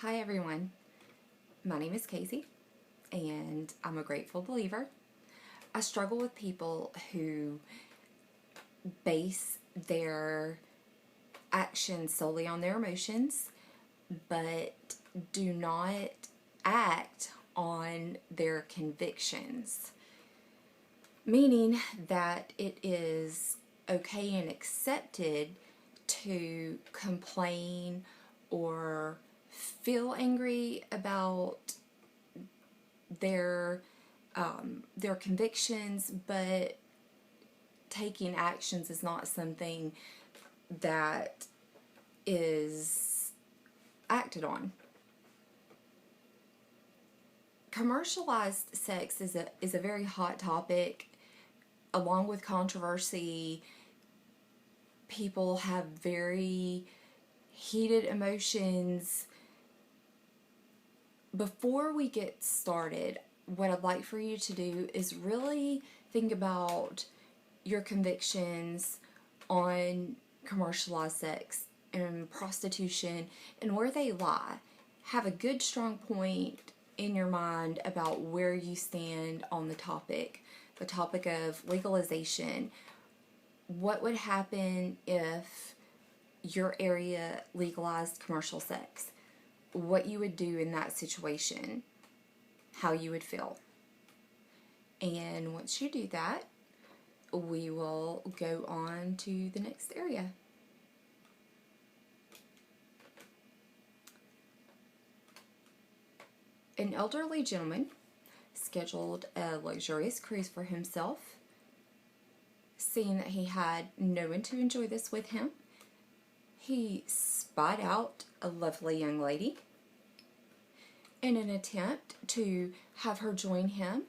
Hi everyone, my name is Casey and I'm a grateful believer. I struggle with people who base their actions solely on their emotions but do not act on their convictions, meaning that it is okay and accepted to complain or feel angry about their convictions, but taking actions is not something that is acted on. Commercialized sex is a very hot topic, along with controversy. People have very heated emotions. Before we get started, what I'd like for you to do is really think about your convictions on commercialized sex and prostitution and where they lie. Have a good strong point in your mind about where you stand on the topic of legalization. What would happen if your area legalized commercial sex? What you would do in that situation, how you would feel. And once you do that, we will go on to the next area. An elderly gentleman scheduled a luxurious cruise for himself. Seeing that he had no one to enjoy this with him, he spied out a lovely young lady. In an attempt to have her join him,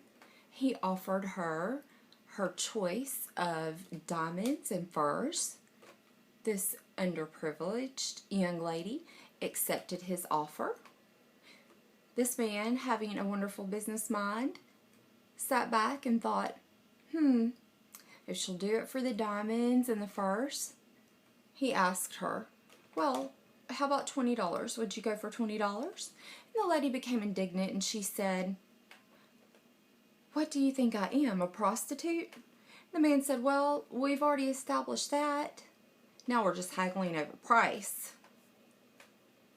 he offered her choice of diamonds and furs. This underprivileged young lady accepted his offer. This man, having a wonderful business mind, sat back and thought, if she'll do it for the diamonds and the furs. He asked her, well, how about $20? Would you go for $20? And the lady became indignant and she said, what do you think I am, a prostitute? The man said, well, we've already established that. Now we're just haggling over price.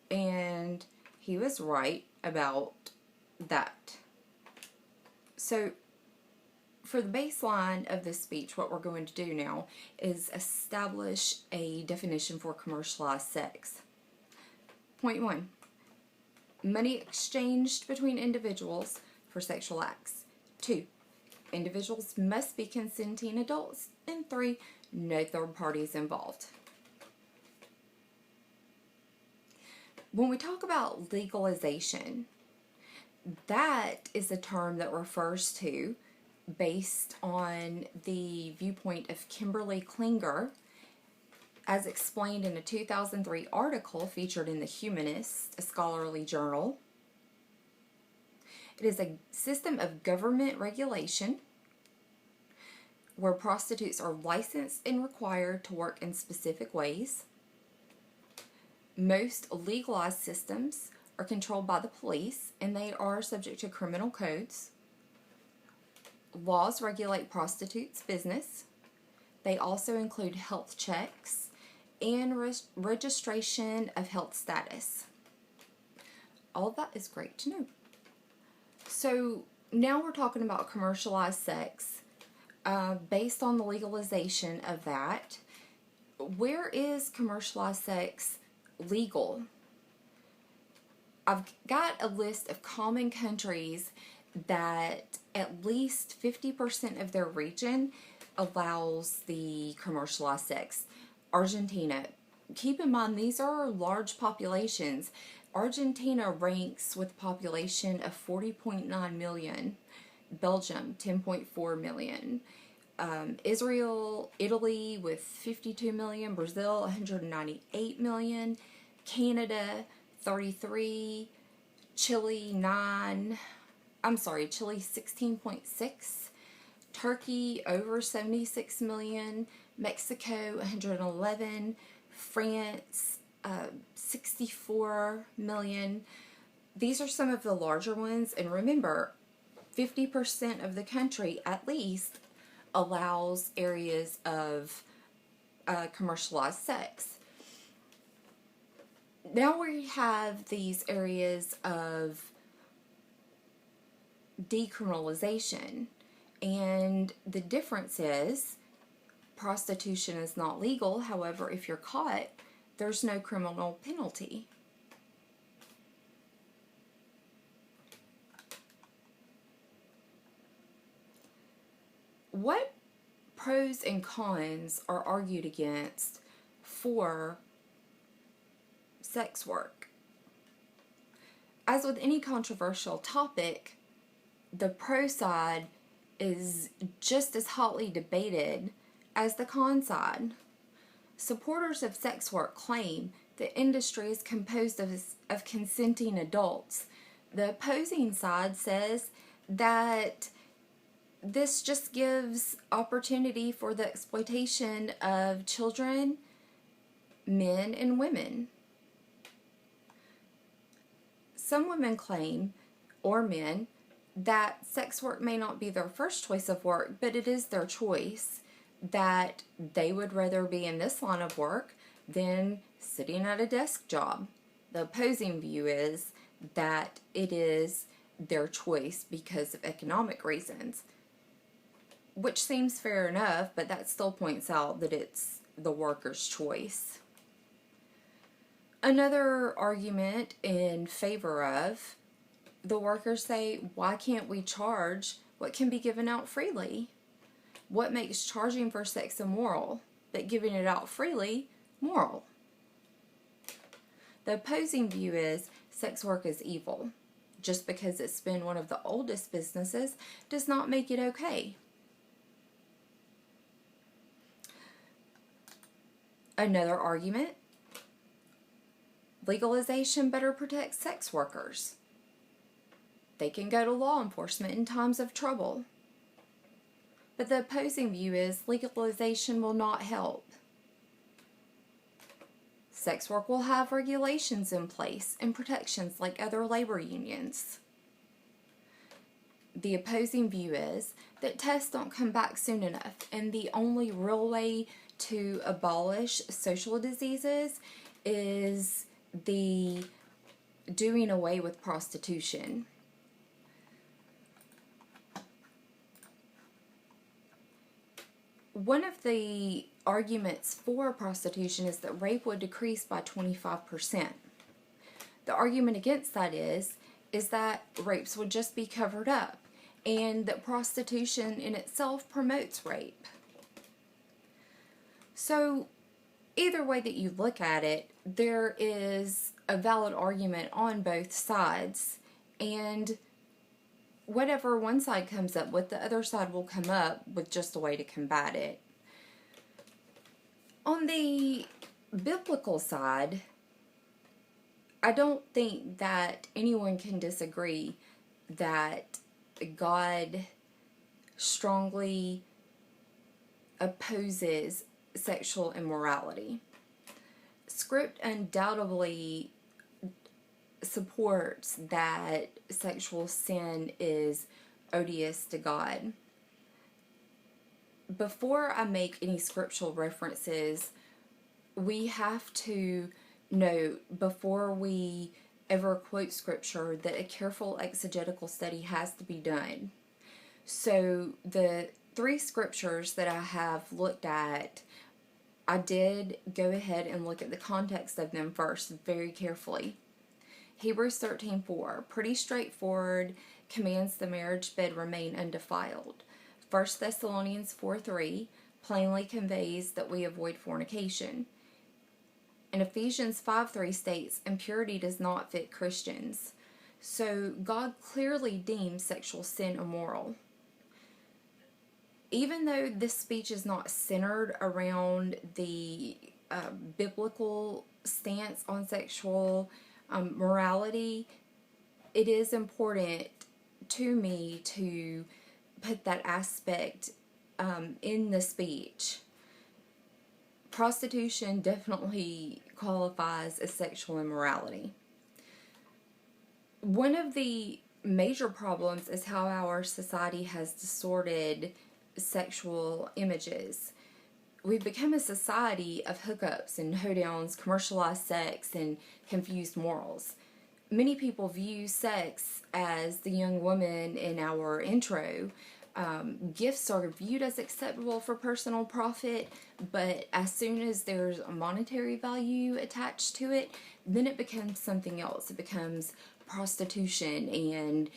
And he was right about that. So for the baseline of this speech, what we're going to do now is establish a definition for commercialized sex. Point 1, money exchanged between individuals for sexual acts. 2, individuals must be consenting adults. And 3, no third parties involved. When we talk about legalization, that is a term that refers to, based on the viewpoint of Kimberly Klinger, as explained in a 2003 article featured in The Humanist, a scholarly journal. It is a system of government regulation where prostitutes are licensed and required to work in specific ways. Most legalized systems are controlled by the police and they are subject to criminal codes. Laws regulate prostitutes' business. They also include health checks and registration of health status. All of that is great to know. So now we're talking about commercialized sex. Based on the legalization of that, where is commercialized sex legal? I've got a list of common countries that at least 50% of their region allows the commercialized sex. Argentina. Keep in mind, these are large populations. Argentina ranks with a population of 40.9 million. Belgium, 10.4 million. Italy with 52 million. Brazil, 198 million. Canada, 33. Chile, 16.6. Turkey, over 76 million. Mexico, 111. France, 64 million. These are some of the larger ones, and remember, 50% of the country at least allows areas of commercialized sex. Now we have these areas of decriminalization, and the difference is prostitution is not legal. However, if you're caught, there's no criminal penalty. What pros and cons are argued against for sex work? As with any controversial topic, the pro side is just as hotly debated as the con side. Supporters of sex work claim the industry is composed of consenting adults. The opposing side says that this just gives opportunity for the exploitation of children, men, and women. Some women claim, or men, that sex work may not be their first choice of work, but it is their choice, that they would rather be in this line of work than sitting at a desk job. The opposing view is that it is their choice because of economic reasons, which seems fair enough, but that still points out that it's the worker's choice. Another argument in favor of, the workers say, why can't we charge what can be given out freely? What makes charging for sex immoral, but giving it out freely moral? The opposing view is sex work is evil. Just because it's been one of the oldest businesses does not make it okay. Another argument, legalization better protects sex workers. They can go to law enforcement in times of trouble. But the opposing view is legalization will not help. Sex work will have regulations in place and protections like other labor unions. The opposing view is that tests don't come back soon enough, and the only real way to abolish social diseases is the doing away with prostitution. One of the arguments for prostitution is that rape would decrease by 25%. The argument against that is that rapes would just be covered up, and that prostitution in itself promotes rape. So either way that you look at it, there is a valid argument on both sides, and whatever one side comes up with, the other side will come up with just a way to combat it. On the biblical side, I don't think that anyone can disagree that God strongly opposes sexual immorality. Script undoubtedly supports that sexual sin is odious to God. Before I make any scriptural references, we have to note, before we ever quote scripture, that a careful exegetical study has to be done. So the three scriptures that I have looked at, I did go ahead and look at the context of them first very carefully. Hebrews 13:4, pretty straightforward, commands the marriage bed remain undefiled. 1 Thessalonians 4:3 plainly conveys that we avoid fornication. And Ephesians 5:3 states impurity does not fit Christians. So God clearly deems sexual sin immoral. Even though this speech is not centered around the biblical stance on sexual morality, it is important to me to put that aspect in the speech. Prostitution definitely qualifies as sexual immorality. One of the major problems is how our society has distorted sexual images. We've become a society of hookups and hoedowns, commercialized sex, and confused morals. Many people view sex as the young woman in our intro. Gifts are viewed as acceptable for personal profit, but as soon as there's a monetary value attached to it, then it becomes something else. It becomes prostitution, and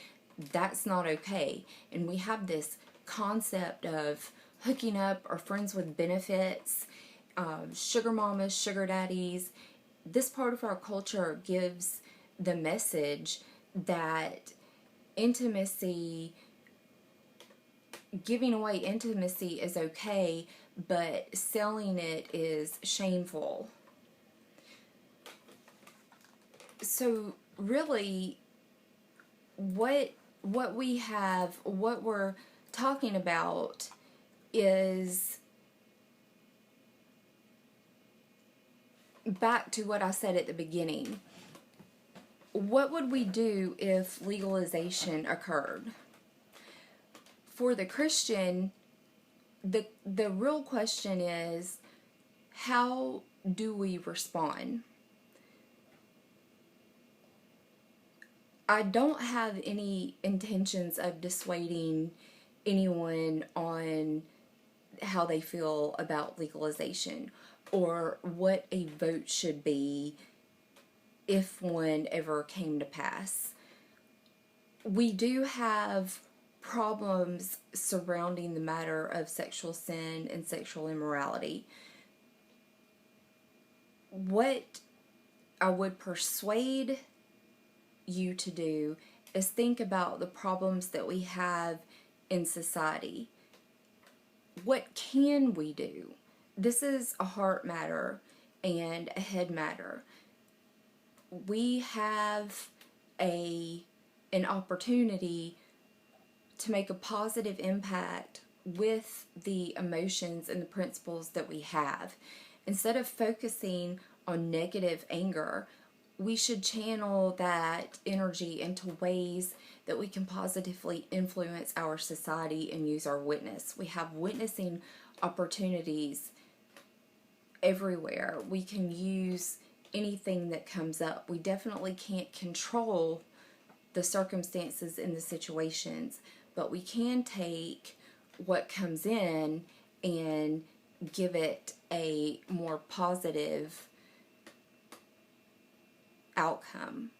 that's not okay. And we have this concept of hooking up or friends with benefits, sugar mamas, sugar daddies. This part of our culture gives the message that intimacy, giving away intimacy is okay, but selling it is shameful. So really, what we're talking about is back to what I said at the beginning. What would we do if legalization occurred? For the Christian, the real question is, how do we respond? I don't have any intentions of dissuading anyone on how they feel about legalization or what a vote should be if one ever came to pass. We do have problems surrounding the matter of sexual sin and sexual immorality. What I would persuade you to do is think about the problems that we have in society. What can we do? This is a heart matter and a head matter. We have an opportunity to make a positive impact with the emotions and the principles that we have. Instead of focusing on negative anger, we should channel that energy into ways that we can positively influence our society and use our witness. We have witnessing opportunities everywhere. We can use anything that comes up. We definitely can't control the circumstances and the situations, but we can take what comes in and give it a more positive outcome.